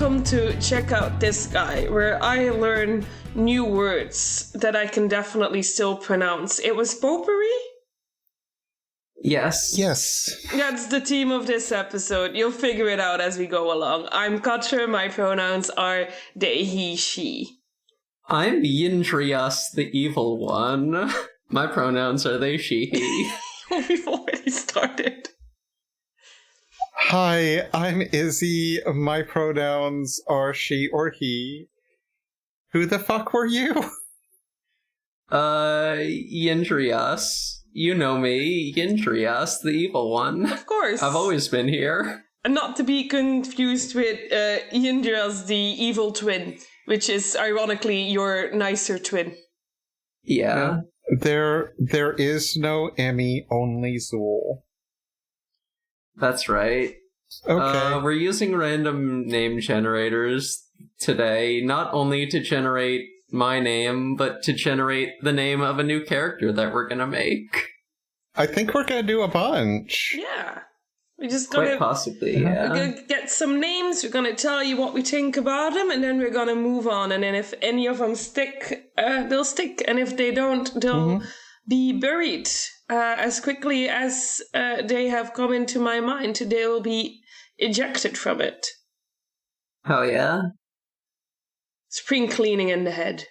welcome to Check Out This Guy, where I learn new words that I can definitely still pronounce. It was potpourri? Yes. That's the theme of this episode. You'll figure it out as we go along. I'm Quatre, my pronouns are they, he, she. I'm Yindreas the Evil One. My pronouns are they, she, he. We've already started. Hi, I'm Izzy. My pronouns are she or he. Who the fuck were you? Yindreas. You know me, Yindreas the Evil One. Of course. I've always been here. Not to be confused with Yindreas the Evil Twin, which is ironically your nicer twin. Yeah. There is no Emmy, only Zool. That's right. Okay. We're using random name generators today, not only to generate my name, but to generate the name of a new character that we're gonna make. I think we're gonna do a bunch. Yeah. We're just gonna... Quite possibly, yeah. We're gonna get some names, we're gonna tell you what we think about them, and then we're gonna move on. And then if any of them stick, they'll stick. And if they don't, they'll be buried. As quickly as they have come into my mind, they will be ejected from it. Oh, yeah? Spring cleaning in the head.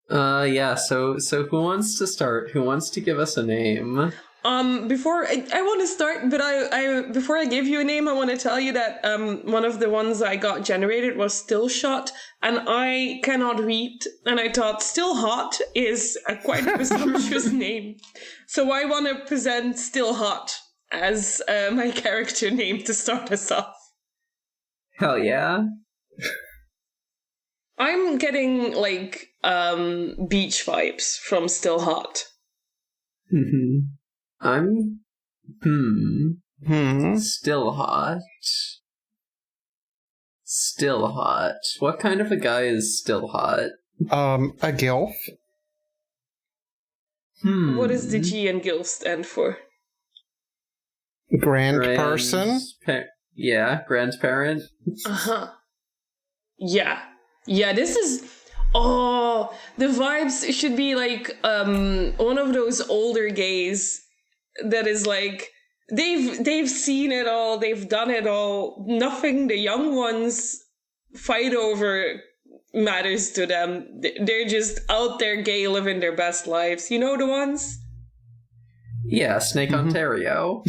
Yeah, so who wants to start? Who wants to give us a name? Before I want to start, but I before I give you a name, I want to tell you that one of the ones I got generated was Still Shot, and I cannot read, and I thought Still Hot is a quite presumptuous name, so I want to present Still Hot as my character name to start us off. Hell yeah. I'm getting like beach vibes from Still Hot. I'm Still hot. Still hot. What kind of a guy is still hot? A gilf. What does the G and GILF stand for? Grand person. Grandparent. Yeah, this is... Oh, the vibes should be like one of those older gays that is like, they've seen it all, they've done it all. Nothing the young ones fight over matters to them. They're just out there gay, living their best lives. You know the ones? Yeah, Snake Ontario.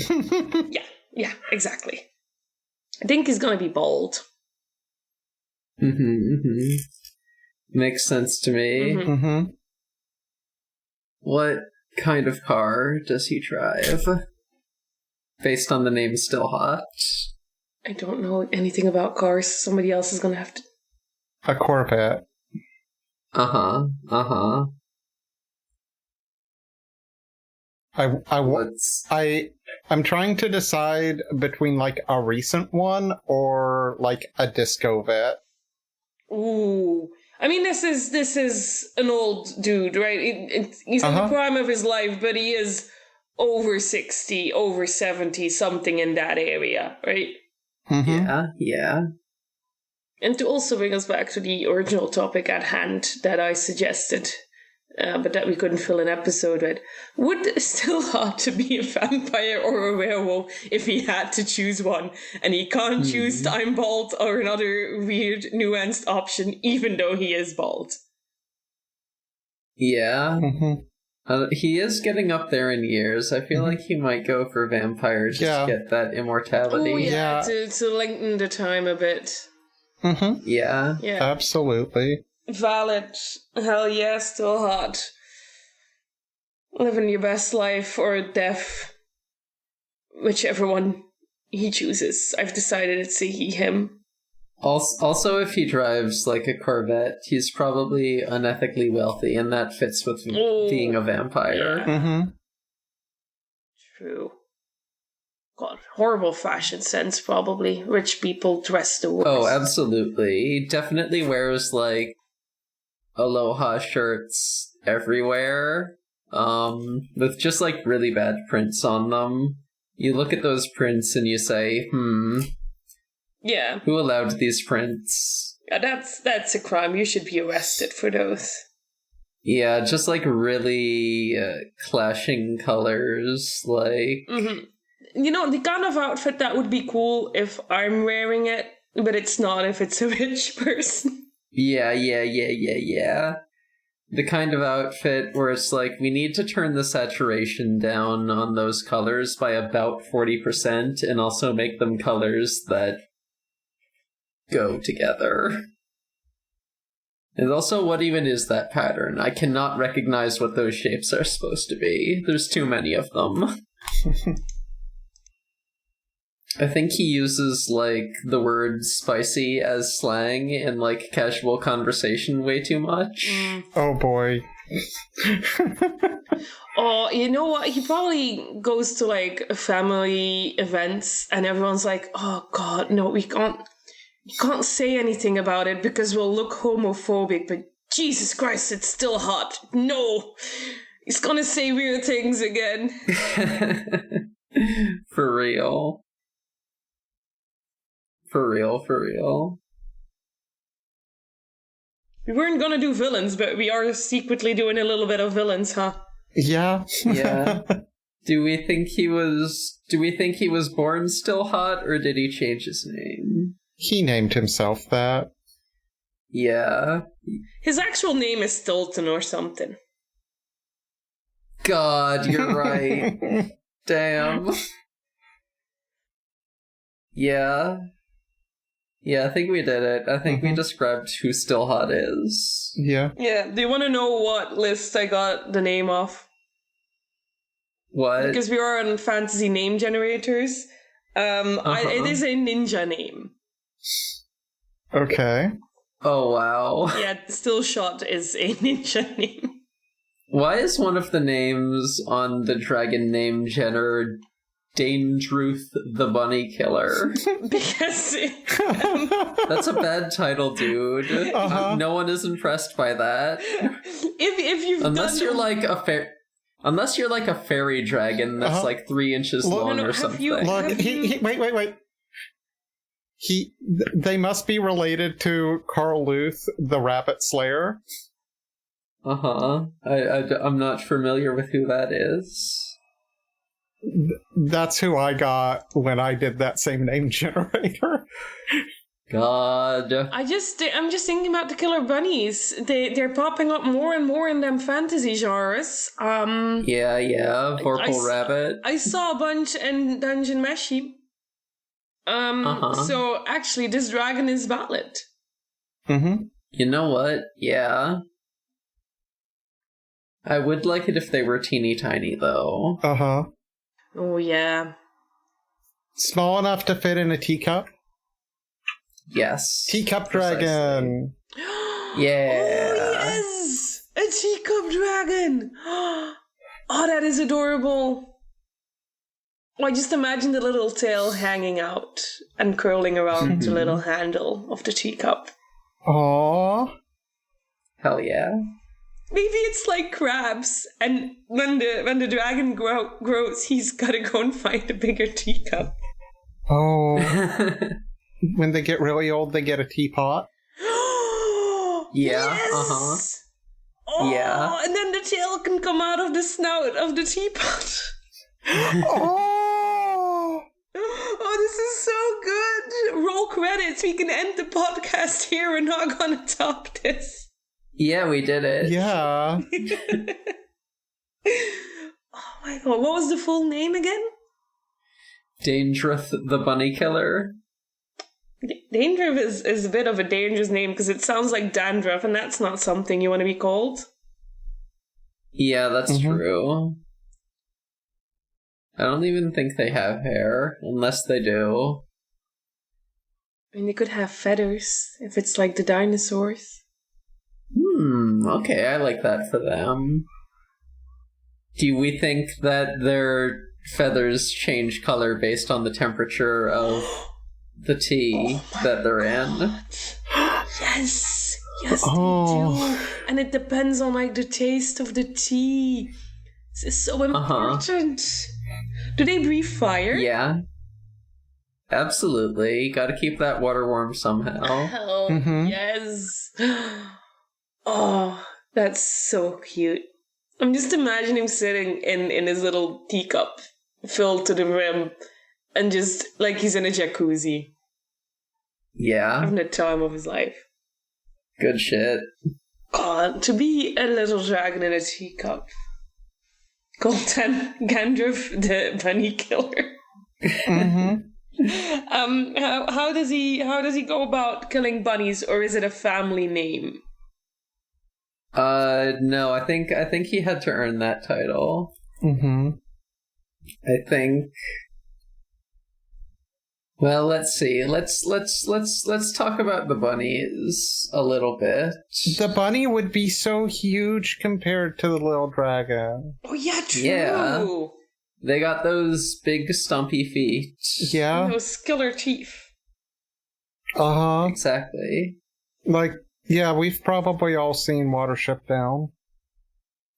Yeah, exactly. I think he's gonna be bald. Makes sense to me. What kind of car does he drive? Based on the name Still Hot. I don't know anything about cars. Somebody else is gonna have to... A Corvette. I'm trying to decide between like a recent one or like a disco vet. Ooh. I mean, this is an old dude, right? He's in the prime of his life, but he is over 60, over 70, something in that area, right? Yeah. And to also bring us back to the original topic at hand that I suggested, but that we couldn't fill an episode with, would Still Hot to be a vampire or a werewolf if he had to choose one, and he can't choose I'm bald or another weird nuanced option even though he is bald? Yeah. He is getting up there in years. I feel like he might go for vampires just to get that immortality. Oh yeah, to lengthen the time a bit. Yeah. Absolutely. Valid. Hell yeah, Still Hot. Living your best life or death. Whichever one he chooses. I've decided it's a he, him. Also, if he drives like a Corvette, he's probably unethically wealthy, and that fits with being a vampire. Yeah. True. God, horrible fashion sense, probably. Rich people dress the worst. Oh, absolutely. He definitely wears like aloha shirts everywhere, with just like really bad prints on them. You look at those prints and you say, Yeah. Who allowed these prints? Yeah, that's a crime. You should be arrested for those. Yeah, just like really clashing colors, like... Mm-hmm. You know, the kind of outfit that would be cool if I'm wearing it, but it's not if it's a rich person. Yeah. The kind of outfit where it's like, we need to turn the saturation down on those colors by about 40% and also make them colors that go together. And also, what even is that pattern? I cannot recognize what those shapes are supposed to be. There's too many of them. I think he uses, like, the word spicy as slang in, like, casual conversation way too much. Oh boy. Oh, you know what? He probably goes to, like, family events and everyone's like, oh god, no, you can't say anything about it because we'll look homophobic, but Jesus Christ, it's still hot. No! He's gonna say weird things again. For real. For real. We weren't gonna do villains, but we are secretly doing a little bit of villains, huh? Yeah. Yeah. Do we think he was born still hot, or did he change his name? He named himself that. Yeah. His actual name is Stilton or something. God, you're right. Damn. Yeah. Yeah, I think we did it. I think we described who Still Hot is. Yeah. Yeah, do you want to know what list I got the name of? What? Because we are on fantasy name generators. It is a ninja name. Okay. Oh, wow. Yeah, Still Shot is a ninja name. Why is one of the names on the dragon name gener Yindreas the Bunny Killer? Because That's a bad title, dude. No one is impressed by that. if you've unless you're like a fairy dragon that's like 3 inches long or something. Wait. They must be related to Carl Luth, the Rabbit Slayer. I'm not familiar with who that is. That's who I got when I did that same name generator. God. I'm just thinking about the killer bunnies. They're popping up more and more in them fantasy genres. Yeah. Vorpal Rabbit. I saw a bunch in Dungeon Meshi. So actually this dragon is valid. Mm-hmm. You know what? Yeah. I would like it if they were teeny tiny, though. Uh-huh. Oh, yeah. Small enough to fit in a teacup? Yes. Teacup Dragon! Yeah. Oh, yes! A teacup dragon! Oh, that is adorable. Oh, I just imagine the little tail hanging out and curling around the little handle of the teacup. Aww. Hell yeah. Maybe it's like crabs, and when the dragon grows, he's gotta go and find a bigger teacup. Oh. When they get really old, they get a teapot. Yeah, yes! Oh, yeah. And then the tail can come out of the snout of the teapot. Oh! Oh, this is so good! Roll credits. We can end the podcast here. We're not gonna top this. Yeah, we did it. Yeah. Oh my god, what was the full name again? Yindreas the Bunny Killer. Dandruff is a bit of a dangerous name because it sounds like dandruff, and that's not something you want to be called. Yeah, that's true. I don't even think they have hair, unless they do. I mean, they could have feathers, if it's like the dinosaurs. Okay, I like that for them. Do we think that their feathers change color based on the temperature of the tea that they're in? Yes, they do. And it depends on like the taste of the tea. This is so important. Do they breathe fire? Yeah. Absolutely. Gotta keep that water warm somehow. Hell yes. Oh, that's so cute. I'm just imagining him sitting in his little teacup filled to the rim and just like he's in a jacuzzi. Yeah. Having the time of his life. Good shit. God, to be a little dragon in a teacup. Golden Gandalf, the bunny killer. How does he go about killing bunnies, or is it a family name? No, I think he had to earn that title. I think. Well, let's see. Let's talk about the bunnies a little bit. The bunny would be so huge compared to the little dragon. Oh yeah, true. Yeah. They got those big stumpy feet. Yeah. Those killer teeth. Exactly. Like, yeah, we've probably all seen Watership Down.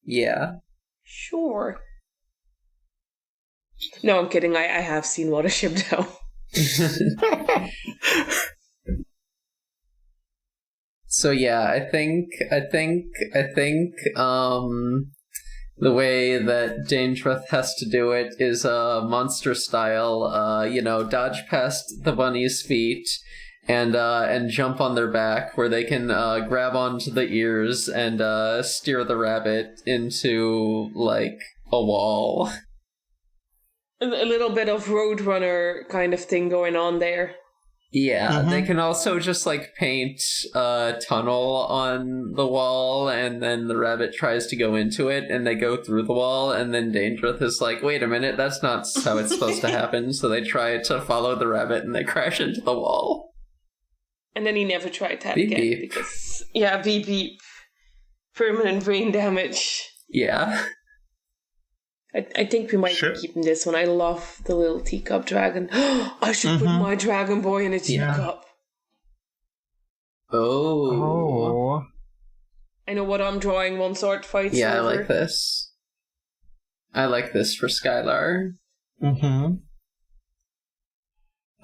Yeah. Sure. No, I'm kidding. I have seen Watership Down. So yeah, I think the way that Dangerous has to do it is monster style, dodge past the bunny's feet and jump on their back where they can grab onto the ears and steer the rabbit into like a wall. A little bit of Roadrunner kind of thing going on there. Yeah, they can also just like paint a tunnel on the wall, and then the rabbit tries to go into it, and they go through the wall, and then Dangerous is like, wait a minute, that's not how it's supposed to happen, so they try to follow the rabbit, and they crash into the wall. And then he never tried that Beep, again. beep. Because, yeah, beep beep. Permanent brain damage. Yeah. I think we might be keeping this one. I love the little teacup dragon. I should put my dragon boy in a teacup. Oh. I know what I'm drawing. One sword fights Yeah, over. I like this. I like this for Skylar.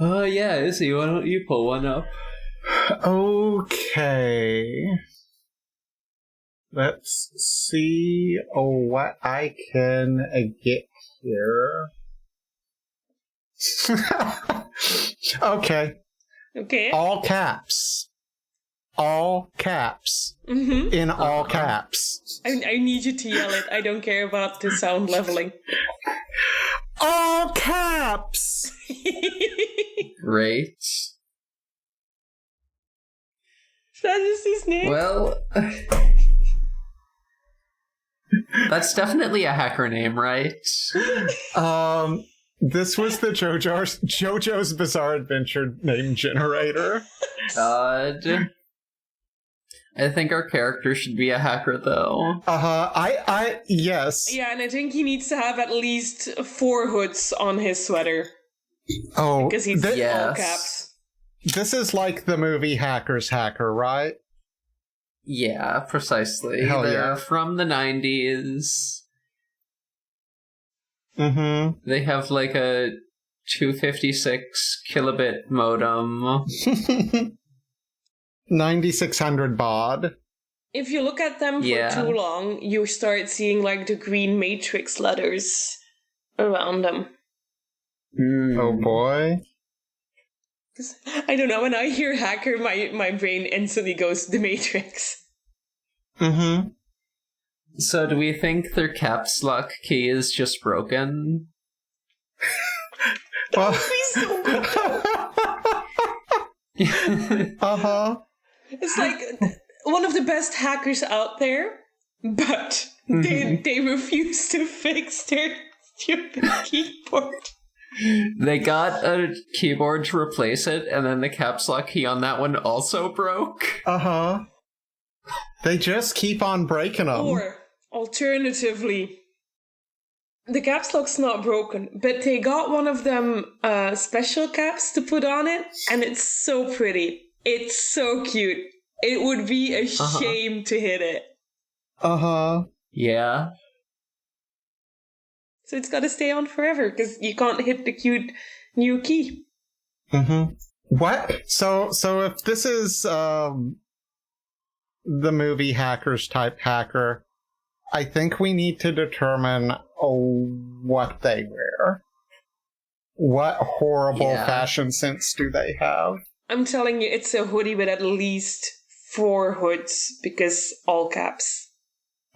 Yeah, Izzy, why don't you pull one up? Okay. Let's see what I can get here. Okay. All caps. All caps. In all caps. I need you to yell it. I don't care about the sound leveling. All caps! Great. That is his name. Well, that's definitely a hacker name, right? This was the JoJo's Bizarre Adventure name generator. God. I think our character should be a hacker, though. Yes. Yeah, and I think he needs to have at least 4 hoods on his sweater. Oh, because he's all caps. This is like the movie Hacker's Hacker, right? Yeah, precisely. Hell They're yeah. from the 90s. Mm-hmm. They have like a 256 kilobit modem. 9600 baud. If you look at them for too long, you start seeing like the green Matrix letters around them. Oh boy. I don't know, when I hear hacker, my brain instantly goes to the Matrix. Mm-hmm. So do we think their caps lock key is just broken? That would be so good. It's like one of the best hackers out there, but they refuse to fix their stupid keyboard. They got a keyboard to replace it, and then the caps lock key on that one also broke. They just keep on breaking them. Or, alternatively, the caps lock's not broken, but they got one of them special caps to put on it, and it's so pretty. It's so cute. It would be a shame to hit it. Yeah. So it's got to stay on forever, because you can't hit the cute new key. Mm-hmm. What? So if this is the movie Hackers type hacker, I think we need to determine what they wear. What horrible fashion sense do they have? I'm telling you, it's a hoodie with at least 4 hoods, because all caps.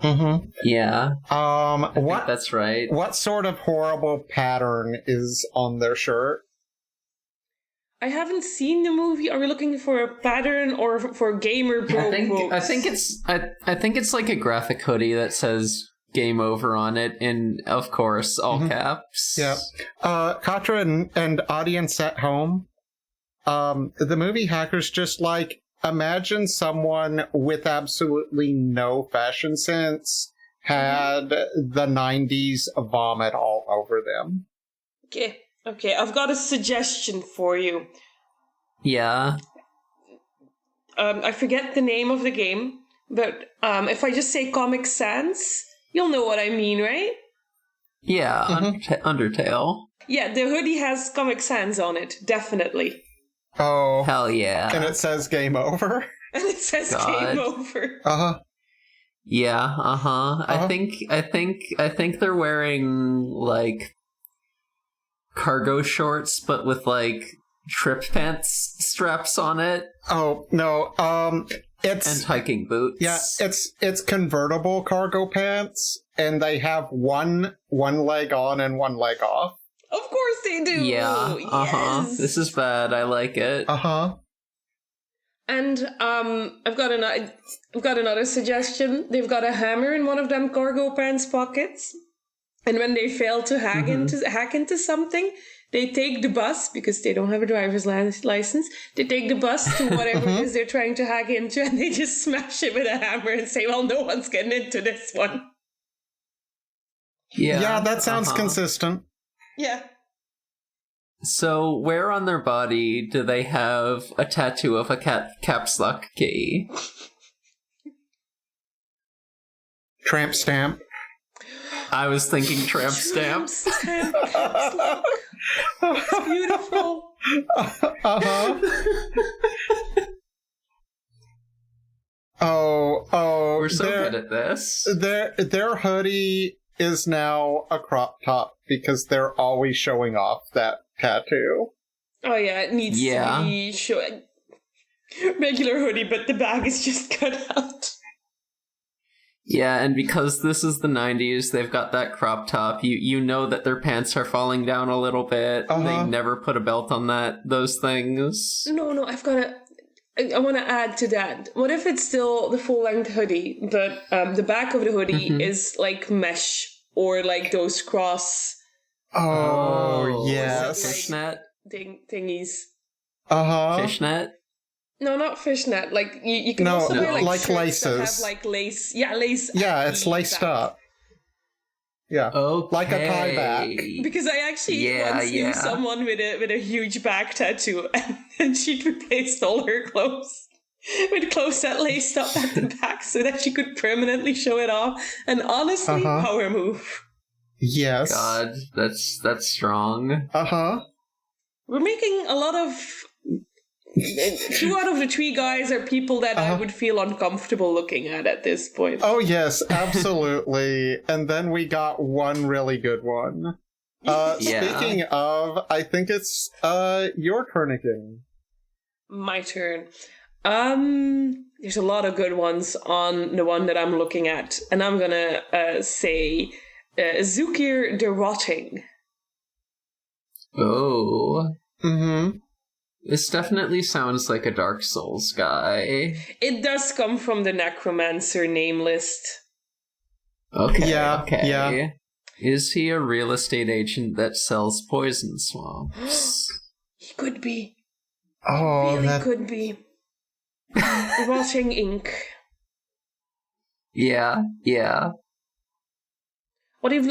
Mm-hmm. Yeah. I think that's right. What sort of horrible pattern is on their shirt? I haven't seen the movie. Are we looking for a pattern or for gamer pro quotes? I think it's like a graphic hoodie that says "Game Over" on it, in, of course, all caps. Yeah. Quatre and audience at home. The movie Hackers, just like, imagine someone with absolutely no fashion sense had the 90s vomit all over them. Okay, I've got a suggestion for you. Yeah. I forget the name of the game, but if I just say Comic Sans, you'll know what I mean, right? Yeah, Undertale. Yeah, the hoodie has Comic Sans on it, definitely. Oh. Hell yeah. And it says Game Over? And it says Game Over. Uh-huh. Yeah, uh-huh. I think they're wearing, like, cargo shorts, but with, like, trip pants straps on it. Oh, no, it's... And hiking boots. Yeah, it's convertible cargo pants, and they have one leg on and one leg off. Of course they do! Yeah, uh-huh. Yes. This is bad, I like it. Uh-huh. And, I've got another suggestion. They've got a hammer in one of them cargo pants pockets. And when they fail to hack into something, they take the bus, because they don't have a driver's license, they take the bus to whatever it is they're trying to hack into, and they just smash it with a hammer and say, well, no one's getting into this one. Yeah, that sounds consistent. Yeah. So, where on their body do they have a tattoo of a caps lock key? Tramp stamp. I was thinking tramp stamp. Stamp. It's beautiful. Uh-huh. Oh, we're so good at this. Their hoodie is now a crop top because they're always showing off that tattoo. Oh yeah, it needs to be showing. Regular hoodie, but the bag is just cut out. Yeah, and because this is the 90s, they've got that crop top. You know that their pants are falling down a little bit. They never put a belt on those things. No, I want to add to that. What if it's still the full-length hoodie, but the back of the hoodie is like mesh, or like those cross... Oh, yes. Fishnet? Thingies. Uh-huh. Fishnet? No, not fishnet. Like, you can also wear like laces. that have like lace. Yeah, lace. Yeah, it's laced up. Yeah. Okay. Like a tie back. Because I actually once knew someone with a huge back tattoo, and she'd replaced all her clothes with clothes that laced up at the back so that she could permanently show it off. And honestly, power move. Yes. God, that's strong. Uh-huh. We're making a lot of... 2 out of the 3 guys are people that I would feel uncomfortable looking at this point. Oh, yes, absolutely. And then we got one really good one. Speaking of, I think it's your turn again. My turn. There's a lot of good ones on the one that I'm looking at. And I'm gonna say Zukir the Rotting. Oh. Mm-hmm. This definitely sounds like a Dark Souls guy. It does come from the Necromancer name list. Okay, yeah. Is he a real estate agent that sells poison swamps? He could be. Oh, really could be. Rotting ink. Yeah. What if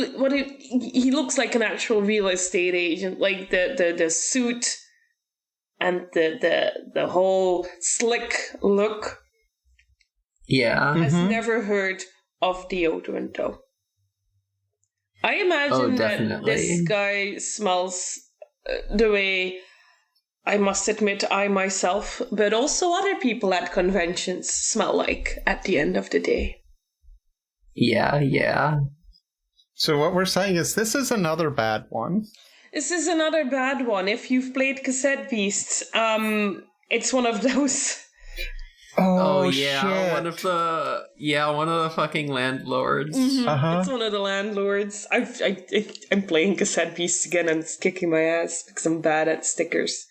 he looks like an actual real estate agent, like the suit and the whole slick look. Yeah. Has never heard of deodorant though. I imagine that this guy smells the way I must admit I myself, but also other people at conventions, smell like at the end of the day. Yeah. So what we're saying is this is another bad one. This is another bad one. If you've played Cassette Beasts, it's one of those. Oh yeah, shit. one of the fucking landlords. Mm-hmm. Uh-huh. It's one of the landlords. I'm playing Cassette Beasts again and it's kicking my ass because I'm bad at stickers.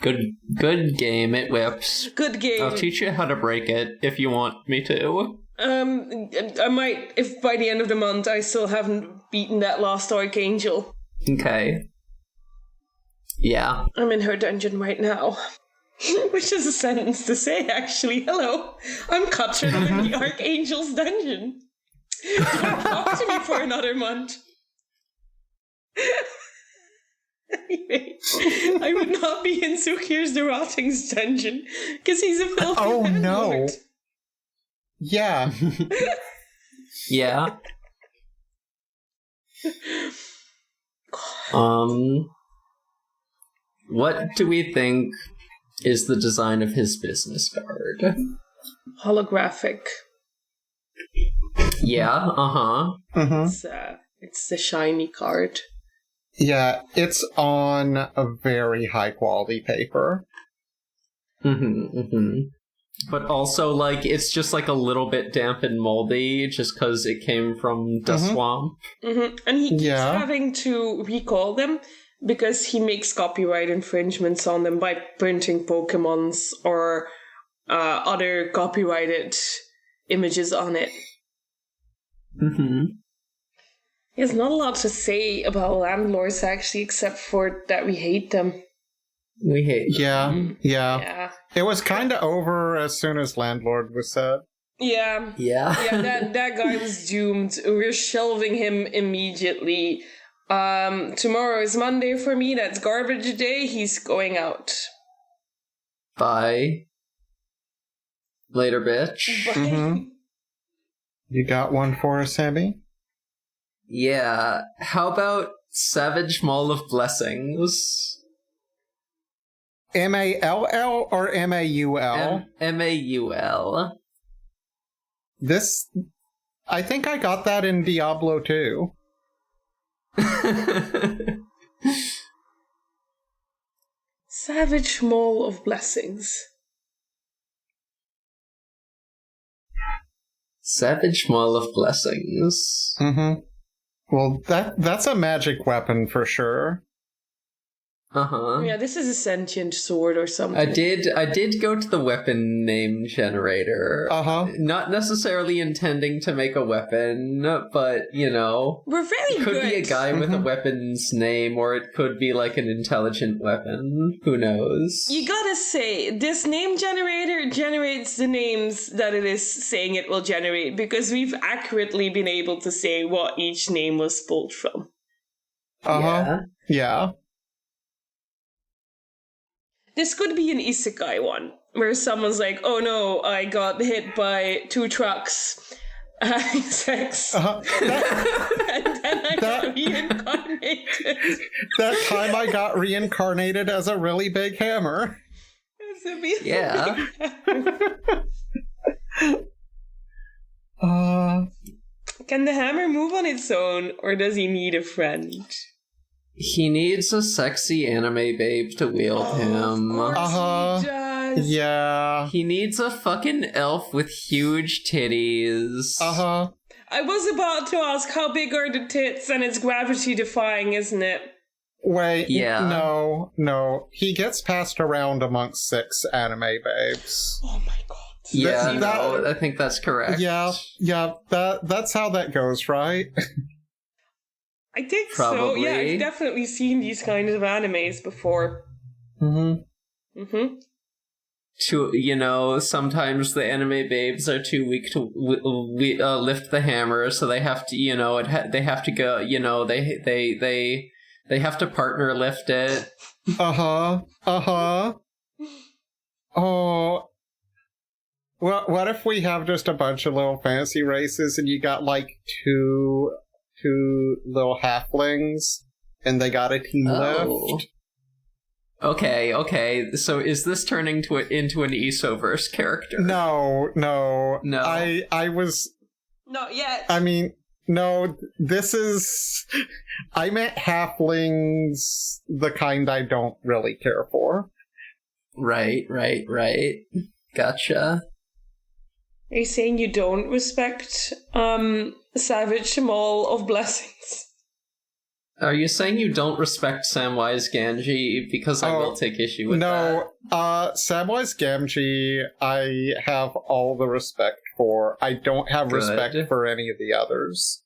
Good game. It whips. Good game. I'll teach you how to break it if you want me to. I might, if by the end of the month I still haven't beaten that last Archangel. Okay. Yeah. I'm in her dungeon right now. Which is a sentence to say, actually. Hello, I'm Quatre, I'm in the Archangel's dungeon. Don't talk to me for another month. Anyway, I would not be in Sukir's the Rotting's dungeon, because he's a filthy landlord. No. Yeah. Yeah. What do we think is the design of his business card? Holographic. Yeah, Mm-hmm. It's the shiny card. Yeah, it's on a very high quality paper. But also, like, it's just, like, a little bit damp and moldy just because it came from the swamp. And he keeps having to recall them because he makes copyright infringements on them by printing Pokemons or other copyrighted images on it. He has not a lot to say about landlords, actually, except for that we hate them. We hate them. Yeah. It was kind of over as soon as landlord was said. Yeah. That guy was doomed. We're shelving him immediately. Tomorrow is Monday for me. That's garbage day. He's going out. Bye. Later, bitch. Bye. Mm-hmm. You got one for us, Sammy? Yeah. How about Savage Maul of Blessings? M-A-L-L or M-A-U-L? M-A-U-L. This... I think I got that in Diablo 2. Savage Maul of Blessings. Savage Maul of Blessings. Mm-hmm. Well, that's a magic weapon for sure. Yeah, this is a sentient sword or something. I did go to the weapon name generator. Not necessarily intending to make a weapon, but, you know. We're very good. It could be a guy with a weapon's name, or it could be like an intelligent weapon. Who knows? You gotta say, this name generator generates the names that it is saying it will generate, because we've accurately been able to say what each name was pulled from. Yeah. This could be an isekai one, where someone's like, oh no, I got hit by 2 trucks having sex. And then I got reincarnated. That time I got reincarnated as a really big hammer. Yeah. Can the hammer move on its own, or does he need a friend? He needs a sexy anime babe to wield him. He does. Yeah. He needs a fucking elf with huge titties. I was about to ask, how big are the tits? And it's gravity defying, isn't it? Wait, yeah. No. He gets passed around amongst 6 anime babes. Oh my god. Yeah, I think that's correct. Yeah, that's how that goes, right? I think Probably. so. Yeah, I've definitely seen these kinds of animes before. Sometimes the anime babes are too weak to lift the hammer, so they have to, they have to go, they have to partner lift it. Oh. Well, what if we have just a bunch of little fantasy races and you got like two little halflings and they got a team lift? Okay. So is this turning into an Isoverse character? No. I was. Not yet. I mean, no. This is. I meant halflings, the kind I don't really care for. Right. Gotcha. Are you saying you don't respect Savage Maul of Blessings? Are you saying you don't respect Samwise Gamgee? Because I will take issue with that. No, Samwise Gamgee, I have all the respect for. I don't have respect for any of the others.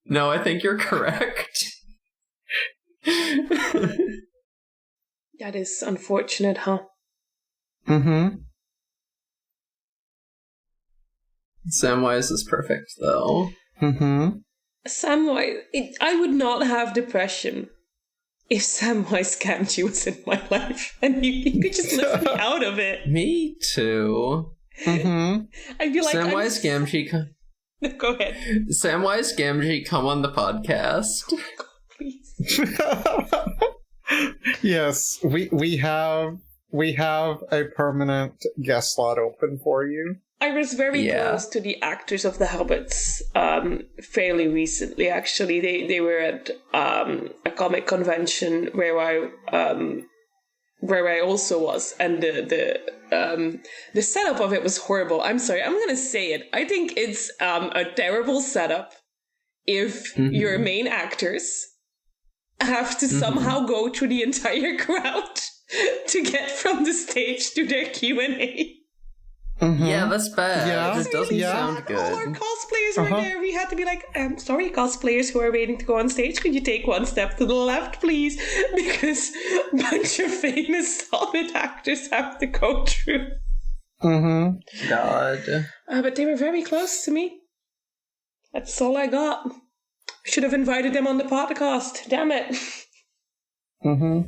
No, I think you're correct. That is unfortunate, huh? Mm-hmm. Samwise is perfect, though. Mm-hmm. Samwise, I would not have depression if Samwise Gamgee was in my life and you could just lift me out of it. Me too. Mm-hmm. I'd be like, Samwise Gamgee. Go ahead. Samwise Gamgee, come on the podcast. Please. Yes, we have a permanent guest slot open for you. I was very close to the actors of the Hobbits fairly recently, actually. They were at a comic convention where I also was, and the setup of it was horrible. I'm sorry, I'm gonna say it. I think it's a terrible setup if your main actors have to somehow go through the entire crowd to get from the stage to their Q&A. Mm-hmm. Yeah, that's bad. Yeah. It doesn't sound good. All our cosplayers were there. We had to be like, sorry, cosplayers who are waiting to go on stage, could you take one step to the left, please? Because a bunch of famous Hobbit actors have to go through. Mm-hmm. God. But they were very close to me. That's all I got. Should have invited them on the podcast. Damn it. Mm-hmm.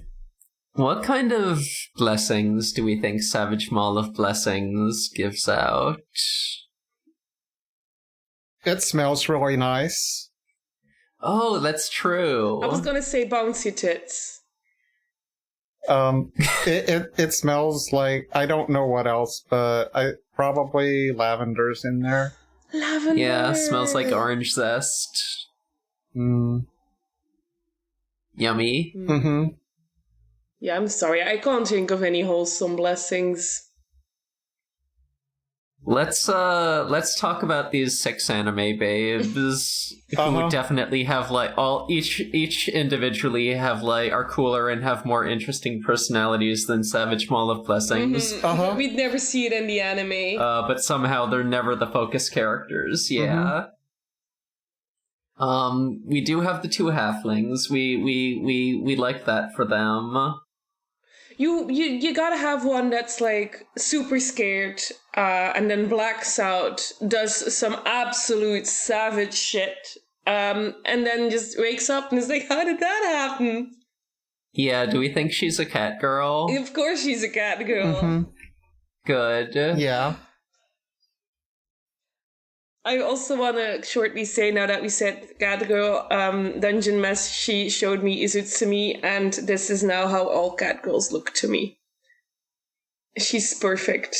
What kind of blessings do we think Savage Maul of Blessings gives out? It smells really nice. Oh, that's true. I was gonna say bouncy tits. It smells like, I don't know what else, but probably lavender's in there. Lavender. Yeah, smells like orange zest. Mm. Yummy. Mm-hmm. Yeah, I'm sorry. I can't think of any wholesome blessings. Let's talk about these 6 anime babes who definitely have each individually have are cooler and have more interesting personalities than Savage Maul of Blessings. Mm-hmm. We'd never see it in the anime. But somehow they're never the focus characters. Yeah. We do have the 2 halflings. We like that for them. You gotta have one that's like super scared, and then blacks out, does some absolute savage shit, and then just wakes up and is like, how did that happen? Yeah, do we think she's a cat girl? Of course she's a cat girl. Mm-hmm. Good. Yeah. I also want to shortly say, now that we said cat girl, Dungeon Mess, she showed me Izutsumi, and this is now how all cat girls look to me. She's perfect.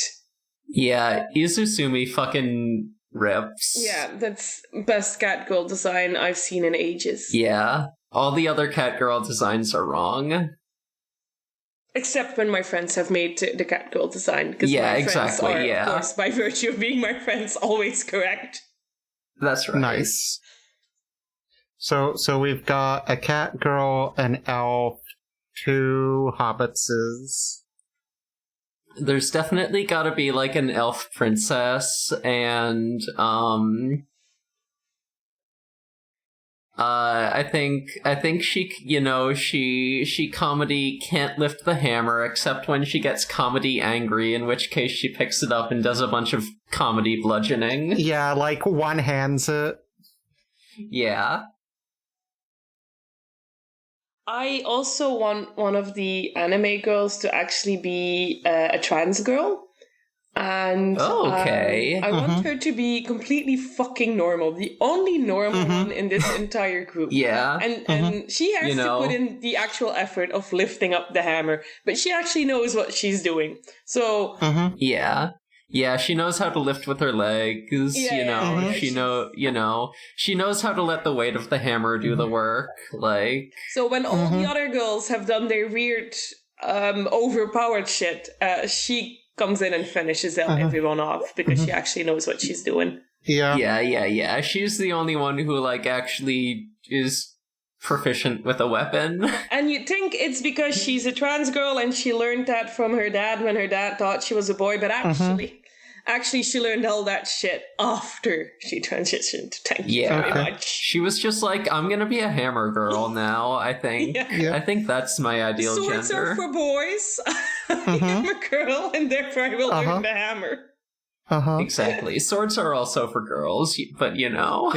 Yeah, Izusumi fucking rips. Yeah, that's best cat girl design I've seen in ages. Yeah, all the other cat girl designs are wrong. Except when my friends have made the cat girl design. Because my friends are, of course, by virtue of being my friends, always correct. That's right. Nice. So we've got a cat girl, an elf, 2 hobbitses. There's definitely gotta be like an elf princess, and I think she, she comedy can't lift the hammer except when she gets comedy angry, in which case she picks it up and does a bunch of comedy bludgeoning. Yeah, like one-hands it. Yeah. I also want one of the anime girls to actually be a trans girl. And okay. I want her to be completely fucking normal, the only normal one in this entire group. Yeah. And she has to put in the actual effort of lifting up the hammer, but she actually knows what she's doing. So yeah, she knows how to lift with her legs. She knows how to let the weight of the hammer do the work. Like, so when all the other girls have done their weird, overpowered shit, she comes in and finishes everyone off because she actually knows what she's doing. Yeah. She's the only one who, like, actually is proficient with a weapon. And you'd think it's because she's a trans girl and she learned that from her dad when her dad thought she was a boy, but actually she learned all that shit after she transitioned. Thank you very much. She was just like, I'm gonna be a hammer girl now, I think. I think that's my ideal Swords gender. are for boys. I'm a girl, and therefore I will learn the hammer. Exactly. Swords are also for girls, but you know.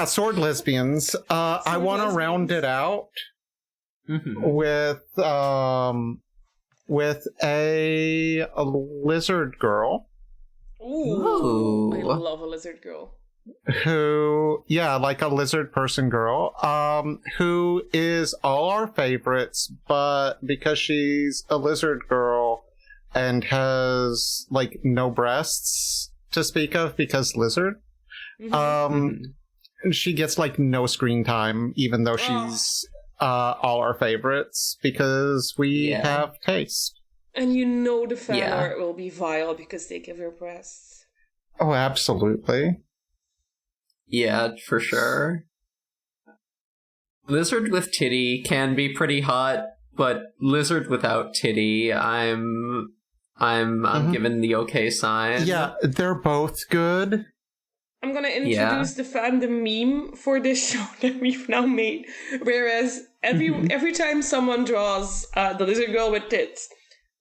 Sword lesbians. I want to round it out with a lizard girl. Ooh. I love a lizard girl. Who, like a lizard person girl, who is all our favorites, but because she's a lizard girl and has, like, no breasts to speak of because lizard, she gets, like, no screen time, even though she's all our favorites, because we have taste. And the fan art will be vile because they give her breasts. Oh, absolutely. Yeah, for sure. Lizard with titty can be pretty hot, but lizard without titty, I'm given the okay sign. Yeah, they're both good. I'm gonna introduce the fandom meme for this show that we've now made. Whereas every time someone draws the lizard girl with tits,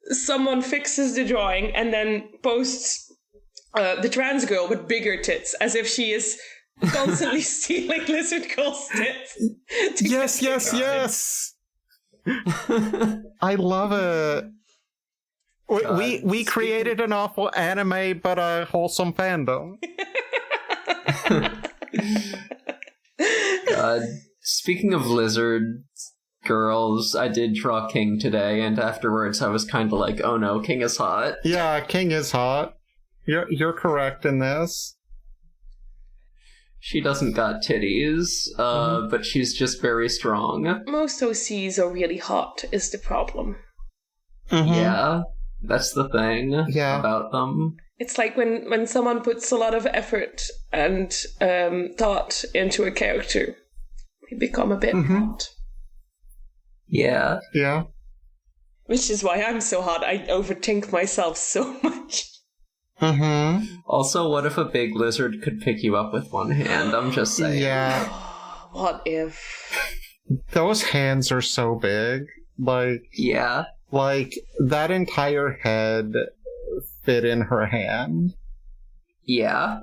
someone fixes the drawing and then posts the trans girl with bigger tits, as if she is constantly stealing lizard girl's tits. Yes. I love it. We created an awful anime, but a wholesome fandom. Speaking of lizard girls, I did draw King today, and afterwards I was kind of like, oh no, King is hot. Yeah, King is hot. You're correct in this. She doesn't got titties, but she's just very strong. Most OCs are really hot, is the problem. Yeah, that's the thing about them. It's like when someone puts a lot of effort and thought into a character, we become a bit hot. Yeah. Which is why I'm so hot. I overthink myself so much. Also, what if a big lizard could pick you up with one hand? I'm just saying. Yeah. What if? Those hands are so big. Like that entire head fit in her hand. Yeah.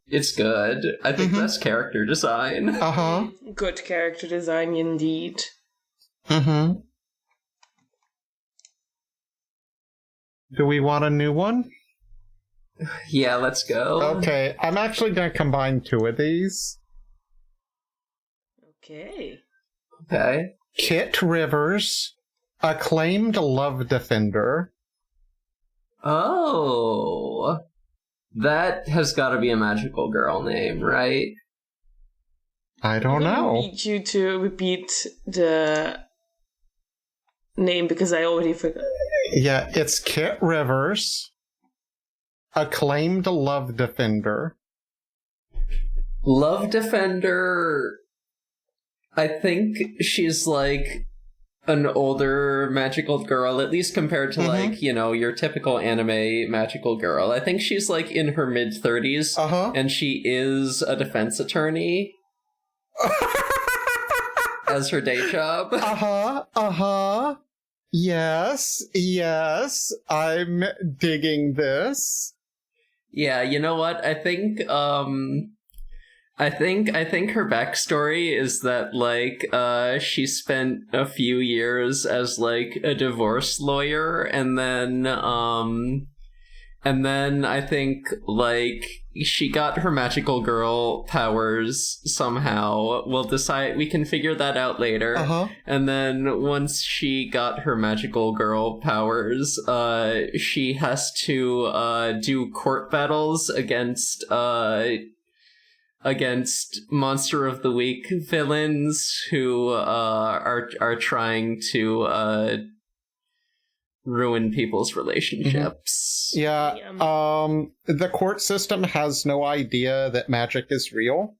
It's good. I think that's character design. Good character design indeed. Do we want a new one? Yeah, let's go. Okay, I'm actually going to combine two of these. Okay. Kit Rivers, acclaimed love defender. Oh. That has got to be a magical girl name, right? I don't know. I need you to repeat the name because I already forgot. Yeah, it's Kit Rivers, acclaimed love defender. Love defender. I think she's like an older magical girl, at least compared to like, your typical anime magical girl. I think she's like in her mid-30s, and she is a defense attorney as her day job. Yes, I'm digging this. Yeah, you know what? I think her backstory is that like she spent a few years as like a divorce lawyer, and then And then I think, like, she got her magical girl powers somehow. We'll decide, we can figure that out later. Uh-huh. And then once she got her magical girl powers, she has to do court battles against Monster of the Week villains who are trying to ruin people's relationships. Yeah, the court system has no idea that magic is real.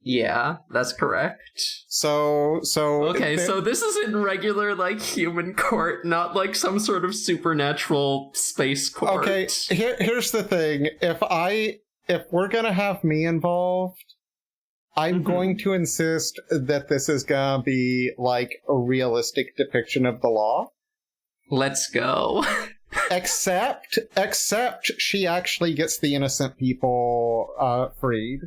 Yeah, that's correct. So Okay, so this is in regular, like, human court, not like some sort of supernatural space court. Okay, here's the thing. If we're gonna have me involved, I'm going to insist that this is gonna be, like, a realistic depiction of the law. Let's go. Except she actually gets the innocent people freed.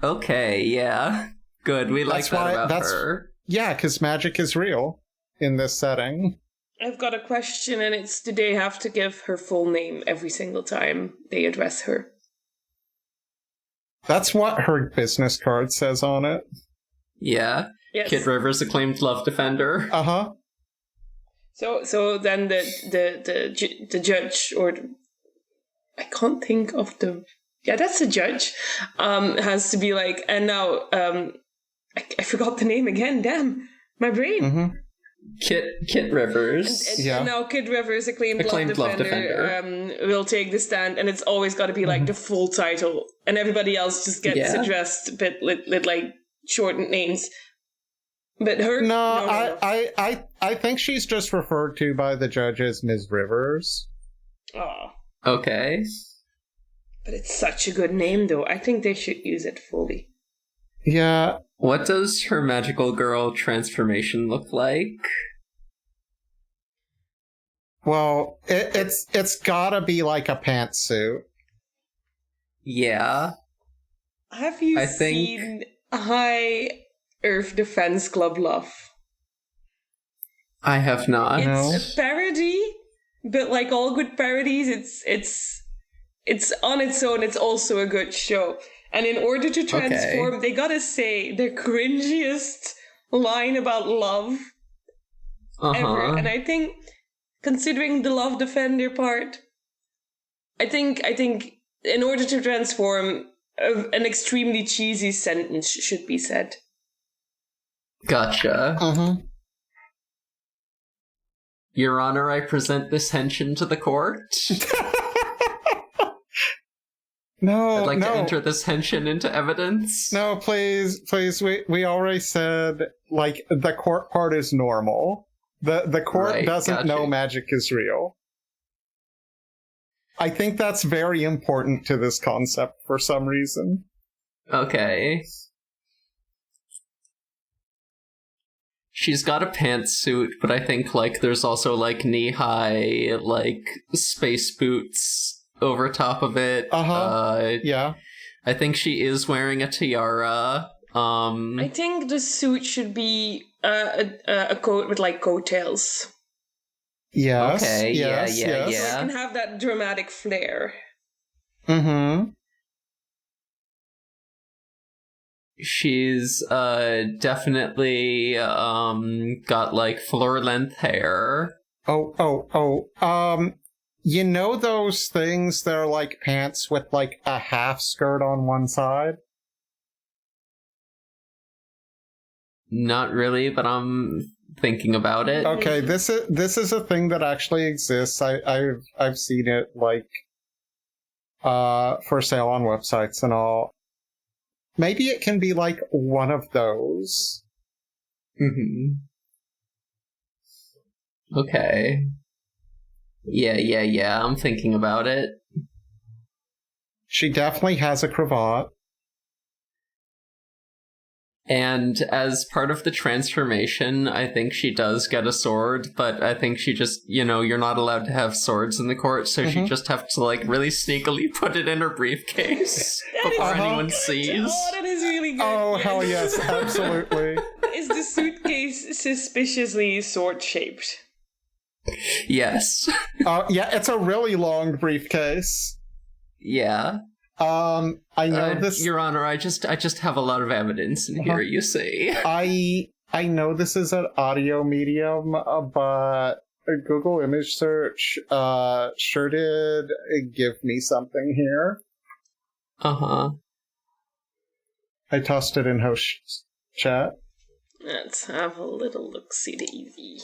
Okay, yeah. Good, we like that about her. Yeah, because magic is real in this setting. I've got a question, and it's, do they have to give her full name every single time they address her? That's what her business card says on it. Yeah. Yes. Kid Rivers, acclaimed love defender. Uh-huh. So then the judge, or I can't think of that's the judge, has to be like, and now I forgot the name again. Damn, my brain. Mm-hmm. Kit Rivers. And now Kid Rivers, acclaimed love defender. Will take the stand, and it's always got to be like the full title, and everybody else just gets addressed but with like shortened names. But her, no. I think she's just referred to by the judge as Ms. Rivers. Oh, okay. But it's such a good name, though. I think they should use it fully. Yeah. What does her magical girl transformation look like? Well, it's gotta be like a pantsuit. Yeah. Have you seen High Earth Defense Club Love? I have not. It's a parody, but like all good parodies, it's on its own. It's also a good show. And in order to transform, they gotta say the cringiest line about love ever. And I think, considering the love defender part, I think in order to transform, an extremely cheesy sentence should be said. Gotcha. Uh-huh. Your Honor, I present this henchman to the court. No, I'd like to enter this henchman into evidence. No, please. We already said, like, the court part is normal. The court doesn't know magic is real. I think that's very important to this concept for some reason. Okay. She's got a pantsuit, but I think, like, there's also, like, knee-high, like, space boots over top of it. Yeah. I think she is wearing a tiara. I think the suit should be a coat with, like, coattails. Yes. Okay, yes. So it can have that dramatic flair. Mm-hmm. She's definitely got, like, floor-length hair. You know those things that are like pants with, like, a half skirt on one side? Not really, but I'm thinking about it. Okay, this is a thing that actually exists. I've seen it, like, for sale on websites and all. Maybe it can be like one of those. Mm-hmm. Okay. Yeah, I'm thinking about it. She definitely has a cravat. And as part of the transformation, I think she does get a sword, but I think she just, you're not allowed to have swords in the court, so she just have to, like, really sneakily put it in her briefcase before anyone sees. Oh, that is really good. Oh, hell yes, absolutely. Is the suitcase suspiciously sword-shaped? Yes. Yeah, it's a really long briefcase. Yeah. I know this... Your Honor, I just have a lot of evidence in here, you see. I know this is an audio medium, but Google image search sure did give me something here. Uh-huh. I tossed it in host chat. Let's have a little look-see-daisy.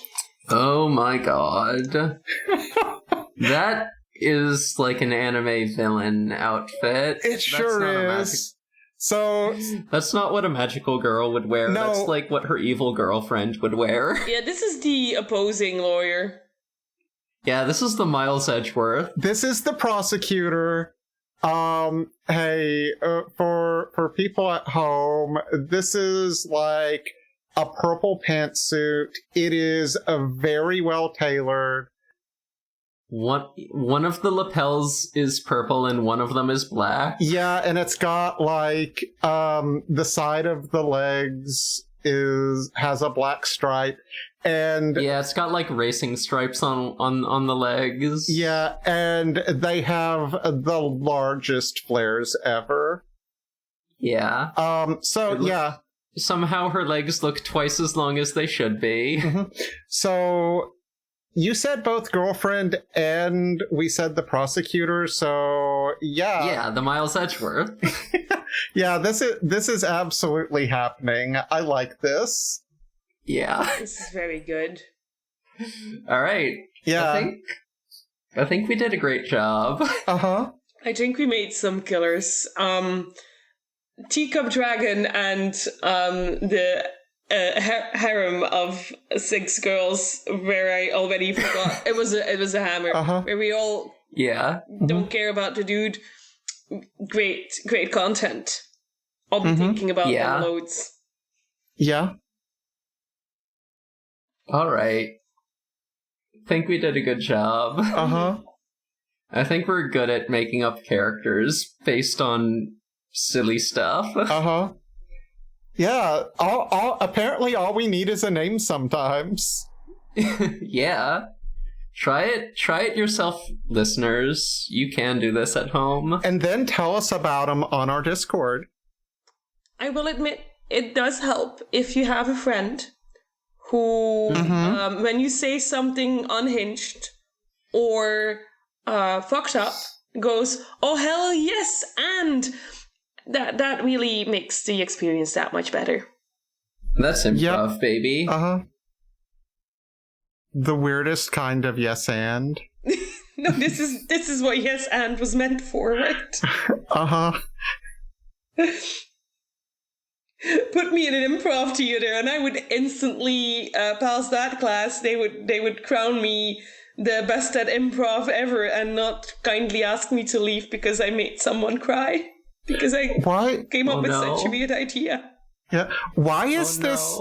Oh my god. That is like an anime villain outfit. It sure is. So that's not what a magical girl would wear. No. That's like what her evil girlfriend would wear. Yeah, this is the opposing lawyer. Yeah, this is the Miles Edgeworth. This is the prosecutor. Hey, for people at home, this is like a purple pantsuit. It is a very well tailored. One of the lapels is purple and one of them is black. Yeah, and it's got like the side of the legs has a black stripe, and yeah, it's got like racing stripes on the legs. Yeah, and they have the largest flares ever. Yeah. Somehow her legs look twice as long as they should be. Mm-hmm. So you said both girlfriend and we said the prosecutor, so yeah. Yeah, the Miles Edgeworth. Yeah, this is absolutely happening. I like this. Yeah. This is very good. All right. Yeah. I think we did a great job. Uh-huh. I think we made some killers. Teacup Dragon and the harem of 6 girls, where I already forgot it was a hammer. Uh-huh. Where we all don't care about the dude. Great content. I'll be thinking about them loads. Yeah. All right. I think we did a good job. Uh-huh. I think we're good at making up characters based on silly stuff. Uh-huh. Yeah, apparently all we need is a name sometimes. Yeah. Try it yourself, listeners. You can do this at home. And then tell us about them on our Discord. I will admit, it does help if you have a friend who, when you say something unhinged or fucked up, goes, "Oh hell yes," and that really makes the experience that much better. That's improv, baby. Uh-huh. The weirdest kind of yes and. No, this is what yes and was meant for, right? Uh-huh. Put me in an improv theater and I would instantly pass that class. They would crown me the best at improv ever and not kindly ask me to leave because I made someone cry. Because I came up with such a weird idea. Yeah. Why is this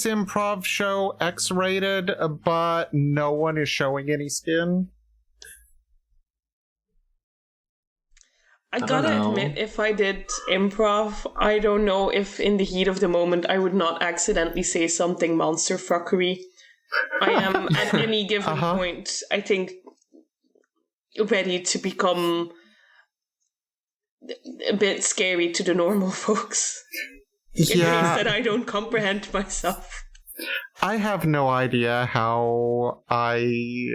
improv show X-rated, but no one is showing any skin? I gotta admit, if I did improv, I don't know if in the heat of the moment I would not accidentally say something monster fuckery. I am at any given point, I think, ready to become a bit scary to the normal folks. In ways that I don't comprehend myself. I have no idea how I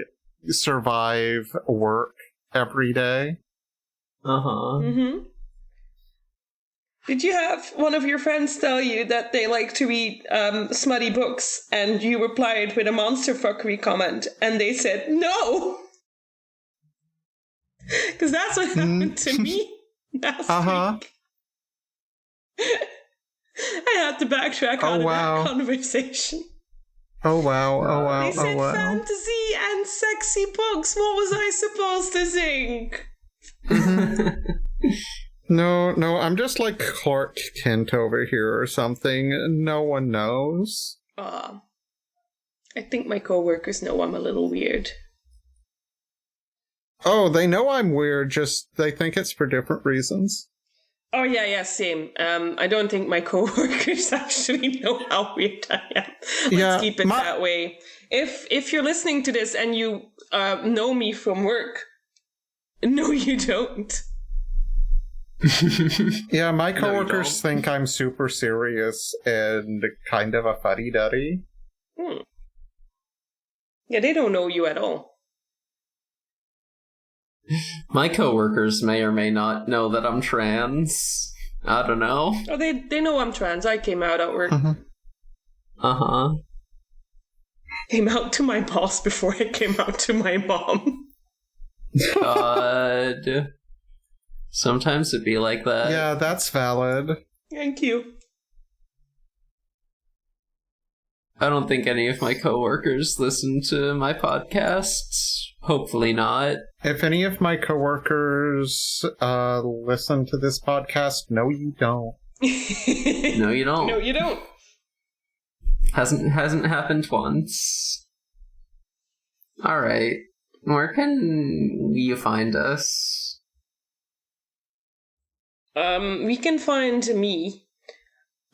survive work every day. Uh-huh. Mm-hmm. Did you have one of your friends tell you that they like to read smutty books and you replied with a monster fuckery comment and they said no? Because that's what happened to me last week. I had to backtrack out of that conversation. Oh wow. They said fantasy and sexy books. What was I supposed to think? No, I'm just like Clark Kent over here or something. No one knows. I think my coworkers know I'm a little weird. Oh, they know I'm weird, just they think it's for different reasons. Oh yeah, same. I don't think my coworkers actually know how weird I am. Let's keep it that way. If you're listening to this and you know me from work, no, you don't. Yeah, my coworkers think I'm super serious and kind of a fuddy-duddy. Yeah, they don't know you at all. My coworkers may or may not know that I'm trans. I don't know. Oh, they know I'm trans. I came out at work. Uh-huh. Came out to my boss before I came out to my mom. God. Sometimes it'd be like that. Yeah, that's valid. Thank you. I don't think any of my coworkers listen to my podcasts. Hopefully not. If any of my coworkers listen to this podcast, no, you don't. No, you don't. No, you don't. Hasn't happened once. All right. Where can you find us? We can find me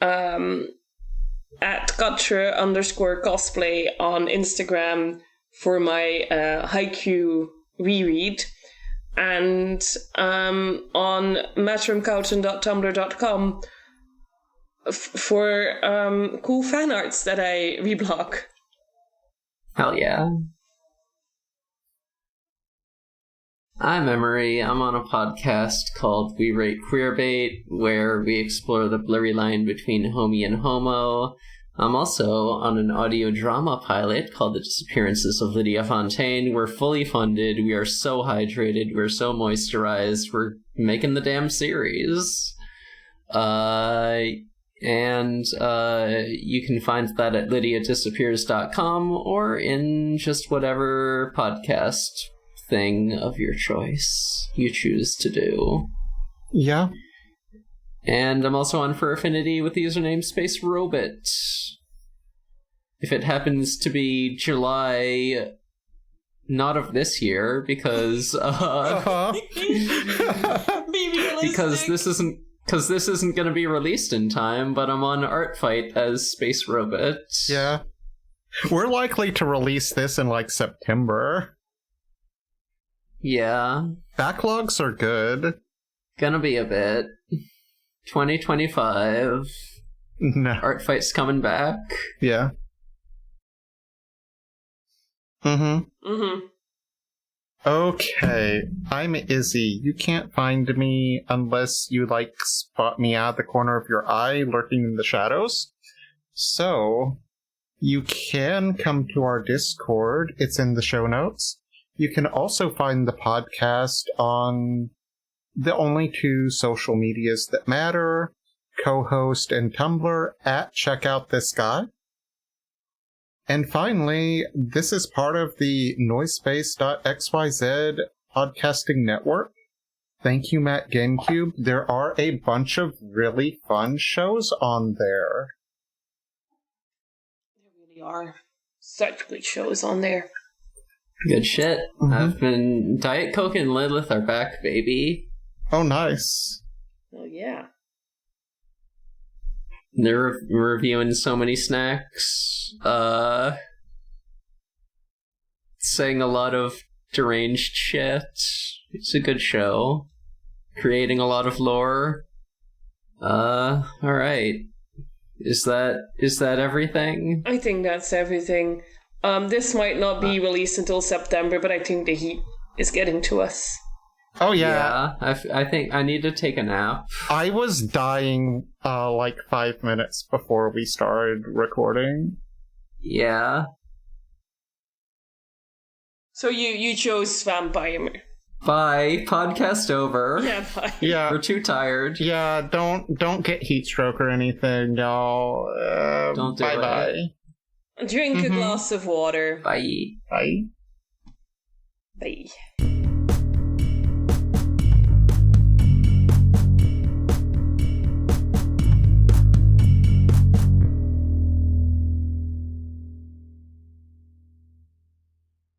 at Quatre _cosplay on Instagram for my haiku reread, and on matchroomcouchen.tumblr.com for cool fan arts that I reblog. Hell yeah. I'm Emery. I'm on a podcast called We Rate Queerbait, where we explore the blurry line between homie and homo. I'm also on an audio drama pilot called The Disappearances of Lydia Fontaine. We're fully funded. We are so hydrated. We're so moisturized. We're making the damn series. And you can find that at lydiadisappears.com or in just whatever podcast thing of your choice you choose to do. Yeah. And I'm also on for Affinity with the username Space Robot. If it happens to be July, not of this year, because because this isn't going to be released in time. But I'm on Artfight as Space Robot. Yeah, we're likely to release this in like September. Yeah, backlogs are good. Gonna be a bit. 2025. No. Artfight's coming back. Yeah. Okay, I'm Izzy. You can't find me unless you, like, spot me out of the corner of your eye lurking in the shadows. So, you can come to our Discord. It's in the show notes. You can also find the podcast on the only two social medias that matter, co-host and Tumblr at @checkoutThisGuy. And finally, this is part of the Noisepace.xyz podcasting network. Thank you, Matt GameCube. There are a bunch of really fun shows on there. There really are such good shows on there. Good shit. I've been... Diet Coke and Lilith are back, baby. Oh, nice. Oh, yeah. They're reviewing so many snacks. Saying a lot of deranged shit. It's a good show. Creating a lot of lore. Alright. Is that everything? I think that's everything. This might not be released until September, but I think the heat is getting to us. Oh, yeah. I think I need to take a nap. I was dying, like 5 minutes before we started recording. Yeah. So you chose Vampire. Bye. Podcast over. Yeah, bye. Yeah. We're too tired. Yeah, don't get heat stroke or anything, y'all. Don't do bye-bye. Drink a glass of water. Bye. Bye. Bye.